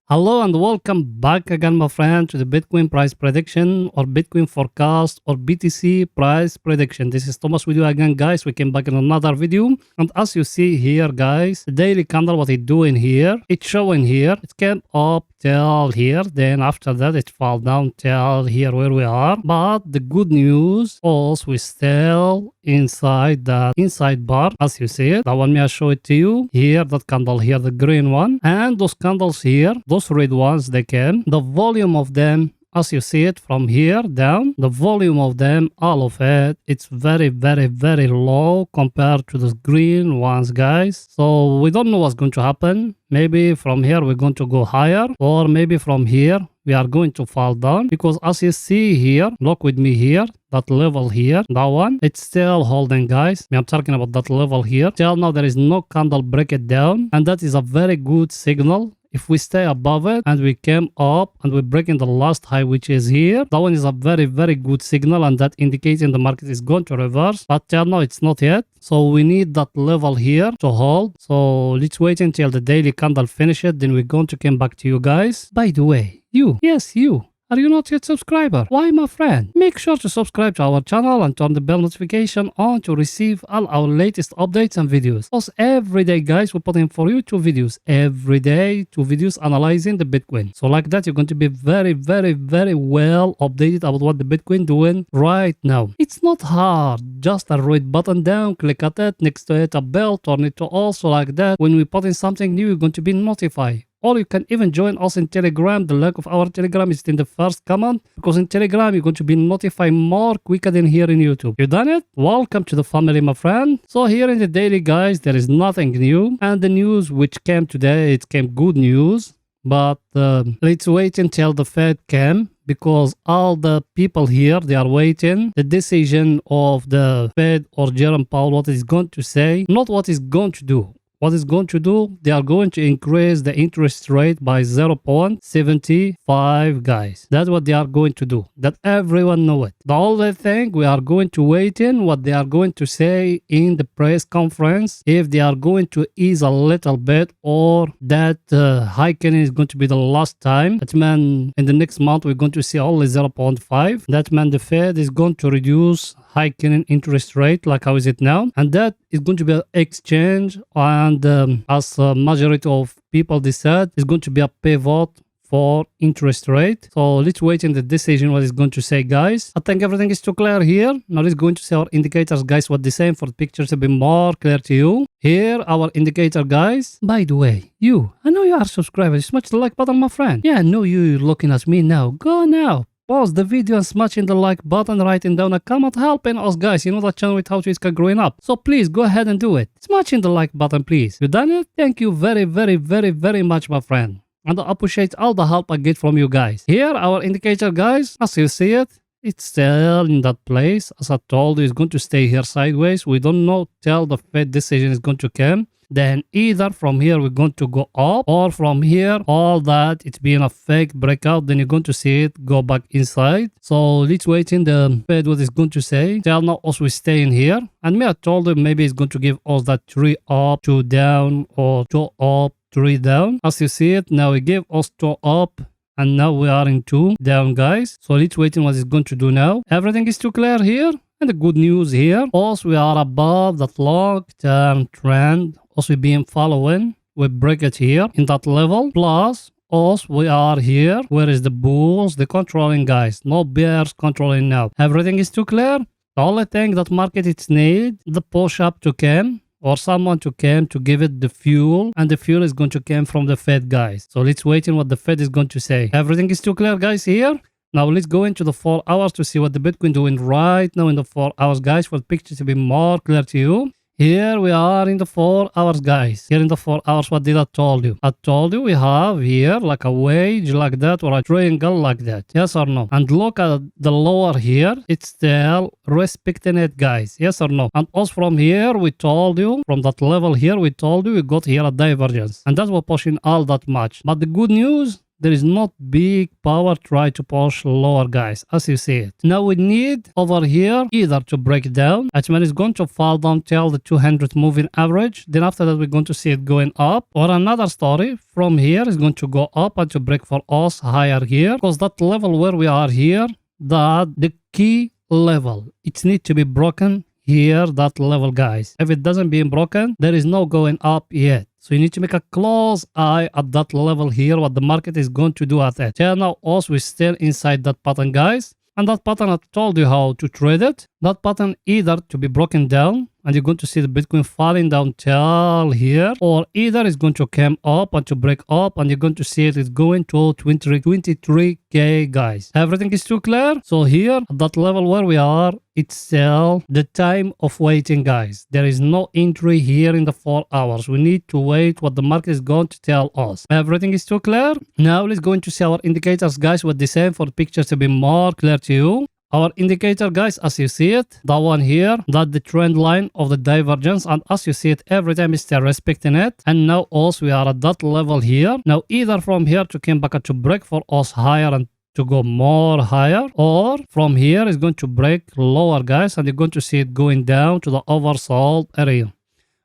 Hello and welcome back again, my friend, to the Bitcoin price prediction or Bitcoin forecast or BTC price prediction. This is Thomas with you again, guys. We came back in another video. And as you see here, guys, the daily candle, what it's doing here, it's showing here. It came up till here. Then after that, it fell down till here where we are. But the good news is we still inside that inside bar, as you see it. That one, may I show it to you? Here, that candle here, the green one. And those candles here, those red ones, they came. The volume of them, as you see it from here down, the volume of them, all of it, it's very, very, very low compared to the green ones, guys. So we don't know what's going to happen. Maybe from here we're going to go higher, or maybe from here we are going to fall down, because as you see here, look with me here, that level here, that one, it's still holding, guys. I'm talking about that level here. Till now there is no candle break it down, and that is a very good signal. If we stay above it and we came up and we're breaking the last high, which is here, that one is a very, very good signal, and that indicating the market is going to reverse. But till now it's not yet. So we need that level here to hold. So let's wait until the daily candle finishes. Then we're going to come back to you guys. By the way, you, yes, you. Are you not yet subscriber? Why, my friend? Make sure to subscribe to our channel and turn the bell notification on to receive all our latest updates and videos. Plus, every day, guys, we put in for you 2 videos. Every day, 2 videos analyzing the Bitcoin. So like that, you're going to be very, very, very well updated about what the Bitcoin doing right now. It's not hard. Just a red button down, click at it, next to it a bell, turn it to also like that. When we put in something new, you're going to be notified. Or you can even join us in Telegram. The link of our Telegram is in the first comment, because in Telegram you're going to be notified more quicker than here in YouTube. You done it? Welcome to the family, my friend. So here in the daily, guys, there is nothing new, and the news which came today, it came good news. But let's wait until the Fed came, because all the people here, they are waiting the decision of the Fed or Jerome Powell, what is going to say, not what is going to do. What is going to do? They are going to increase the interest rate by 0.75, guys. That's what they are going to do. That everyone know it. The only thing we are going to wait in what they are going to say in the press conference, if they are going to ease a little bit, or that hiking is going to be the last time. That means in the next month we're going to see only 0.5. That means the Fed is going to reduce hiking interest rate like how is it now, and that is going to be an exchange, and as a majority of people decide, it's going to be a pivot for interest rate. So let's wait in the decision what is going to say, guys. I think everything is too clear here. Now let's go into see our indicators, guys, what they say for the pictures to be more clear to you. Here our indicator, guys. By the way, you, I know you are subscribers. Smash the like button, my friend. Yeah, I know you're looking at me now. Go now. Pause the video and smashing the like button, writing down a comment, helping us, guys. You know that channel with how to get growing up. So please go ahead and do it. Smashing the like button, please. You done it? Thank you very, very, very, very much, my friend. And I appreciate all the help I get from you guys. Here, our indicator, guys, as you see it, it's still in that place. As I told you, it's going to stay here sideways. We don't know till the Fed decision is going to come. Then either from here we're going to go up, or from here all that it's being a fake breakout, then you're going to see it go back inside. So let's wait in the Fed what it's going to say. Till now us we stay in here, and me I told him maybe it's going to give us that 3 up, 2 down, or 2 up, 3 down. As you see it now, it gave us 2 up, and now we are in 2 down, guys. So let's wait in what it's going to do now. Everything is too clear here. And the good news here, also we are above that long-term trend. Also we being following, we break it here in that level. Plus, also we are here. Where is the bulls? The controlling, guys. No bears controlling now. Everything is too clear. The only thing that market it need, the push up to come, or someone to come to give it the fuel, and the fuel is going to come from the Fed, guys. So let's wait in what the Fed is going to say. Everything is too clear, guys, here. Now let's go into the 4 hours to see what the Bitcoin doing right now in the 4 hours, guys, for the picture to be more clear to you. Here we are in the 4 hours, guys. Here in the 4 hours, what did I told you? I told you we have here like a wedge like that, or a triangle like that. Yes or no? And look at the lower here. It's still respecting it, guys. Yes or no? And also from here, we told you, from that level here, we told you we got here a divergence. And that's what pushing all that much. But the good news, there is not big power try to push lower, guys, as you see it. Now we need over here either to break it down, which means it's going to fall down till the 200 moving average. Then after that, we're going to see it going up, or another story from here is going to go up and to break for us higher here, because that level where we are here, that the key level, it needs to be broken here, that level, guys. If it doesn't being broken, there is no going up yet. So you need to make a close eye at that level here, what the market is going to do at it. Till now, also we're still inside that pattern, guys. And that pattern, I told you how to trade it. That pattern either to be broken down, and you're going to see the Bitcoin falling down till here, or either it's going to come up and to break up, and you're going to see it is going to 23K, guys. Everything is too clear. So here at that level where we are, it's still the time of waiting, guys. There is no entry here in the 4 hours. We need to wait what the market is going to tell us. Everything is too clear. Now let's go into see our indicators, guys, what the same for the picture to be more clear to you. Our indicator, guys, as you see it, that one here, that the trend line of the divergence, and as you see it, every time it's still respecting it. And now also we are at that level here. Now either from here to come back to break for us higher and to go more higher, or from here is going to break lower, guys, and you're going to see it going down to the oversold area.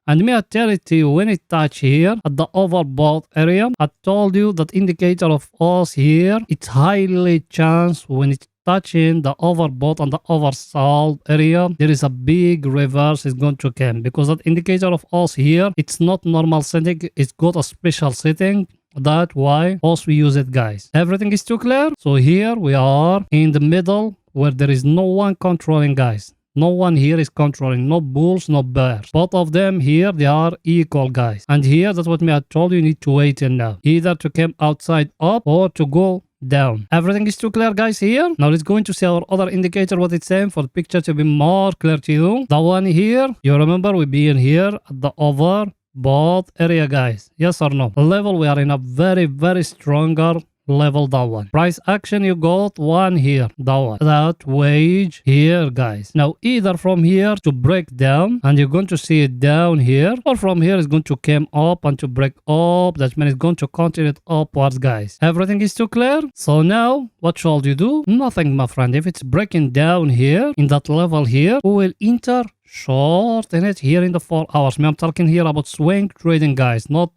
And may I tell it to you, when it touch here at the overbought area, I told you that indicator of us here, it's highly chance when it's touching the overbought and the oversold area, there is a big reverse is going to come, because that indicator of us here, it's not normal setting, it's got a special setting. That's why also we use it, guys. Everything is too clear. So here we are in the middle where there is no one controlling, guys. No one here is controlling, no bulls, no bears. Both of them here, they are equal, guys. And here, that's what I told you, you need to wait in now. Either to come outside up or to go down. Everything is too clear, guys, here. Now let's go into see our other indicator, what it's saying for the picture to be more clear to you. The one here, you remember we be in here at the overbought area, guys. Yes or no? Level, we are in a very, very stronger level, that one. Price action, you got one here, that one. That wage here, guys. Now either from here to break down, and you're going to see it down here, or from here is going to come up and to break up. That means it's going to continue upwards, guys. Everything is too clear. So now what should you do? Nothing, my friend. If it's breaking down here in that level here, we will enter short in it here in the 4 hours. I'm talking here about swing trading, guys, not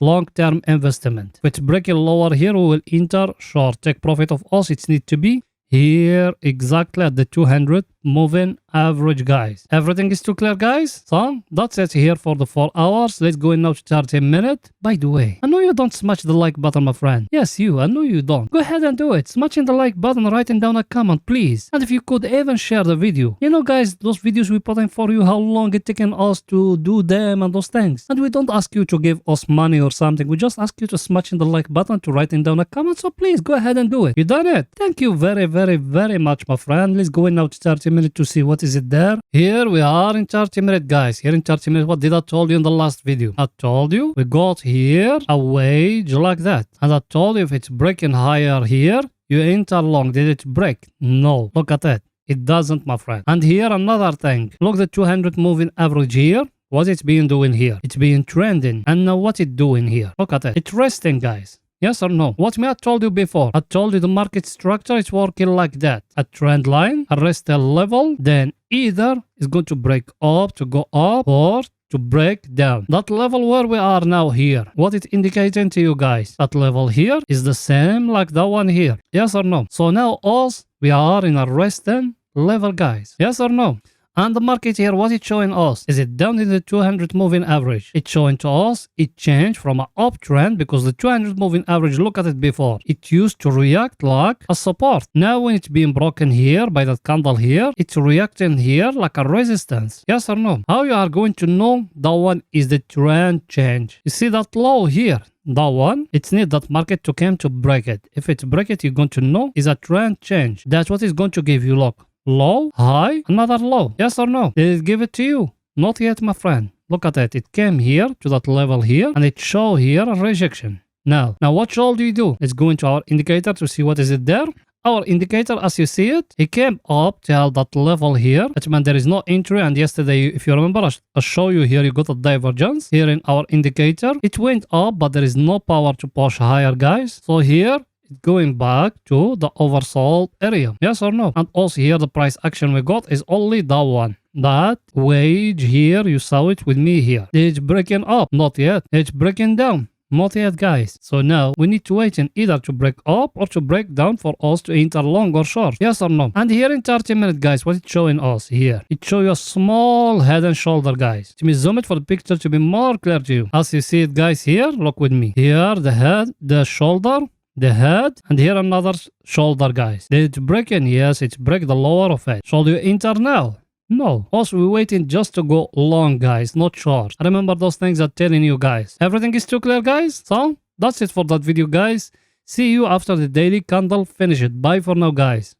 long-term investment. If it's breaking lower here, we will enter short. Take profit of us. It needs to be here exactly at the 200 moving average, guys. Everything is too clear, guys. So that's it here for the 4 hours. Let's go in now to 30 minutes. By the way, I know you don't smash the like button, my friend. Yes, you. I know you don't. Go ahead and do it. Smashing the like button, writing down a comment, please. And if you could even share the video. You know, guys, those videos we put in for you, how long it taken us to do them and those things. And we don't ask you to give us money or something. We just ask you to smashing the like button, to writing down a comment. So please go ahead and do it. You done it. Thank you very, very, very much, my friend. Let's go in now to 30 minutes to see what is it there. Here we are in 30 minutes, guys. Here in 30 minutes, what did I told you in the last video? I told you we got here a wage like that. And I told you if it's breaking higher here, you enter long. Did it break? No. Look at it. It doesn't, my friend. And here another thing. Look the 200 moving average here. What it's been doing here? It's been trending. And now what it doing here? Look at it. It's resting, guys. Yes or no? What me I told you before? I told you the market structure is working like that. A trend line, a rest level, then either it's going to break up to go up or to break down. That level where we are now here, what it indicating to you guys? That level here is the same like that one here. Yes or no? So now us, we are in a resting level, guys. Yes or no? And the market here, what it's showing us? Is it down in the 200 moving average? It's showing to us, it changed from an uptrend because the 200 moving average, look at it before. It used to react like a support. Now when it's being broken here by that candle here, it's reacting here like a resistance. Yes or no? How you are going to know that one is the trend change? You see that low here? That one, it's need that market to come to break it. If it's break it, you're going to know is a trend change. That's what is going to give you luck. Low, high, another low. Yes or no? Did it give it to you? Not yet, my friend. Look at it. It came here to that level here and it show here a rejection. Now what should you do? Let's go into our indicator to see what is it there. our indicator, as you see it, it came up till that level here. That means there is no entry. And yesterday, if you remember, I show you here, you got a divergence here in our indicator. It went up, but there is no power to push higher, guys. So here, it's going back to the oversold area. Yes or no? And also here, the price action we got is only that one. That wage here, you saw it with me here. It's breaking up. Not yet. It's breaking down. Not yet, guys. So now we need to wait in either to break up or to break down for us to enter long or short. Yes or no? And here in 30 minutes, guys, what it's showing us here? It shows you a small head and shoulder, guys. Let me zoom it for the picture to be more clear to you. As you see it, guys, here, look with me. Here, the head, the shoulder, the head, and here another shoulder, guys. Did it break in? Yes, it's break the lower of it. Shall you enter now? No. Also, we're waiting just to go long, guys, not short. Remember those things I'm telling you, guys. Everything is too clear, guys? So, that's it for that video, guys. See you after the daily candle finish it. Bye for now, guys.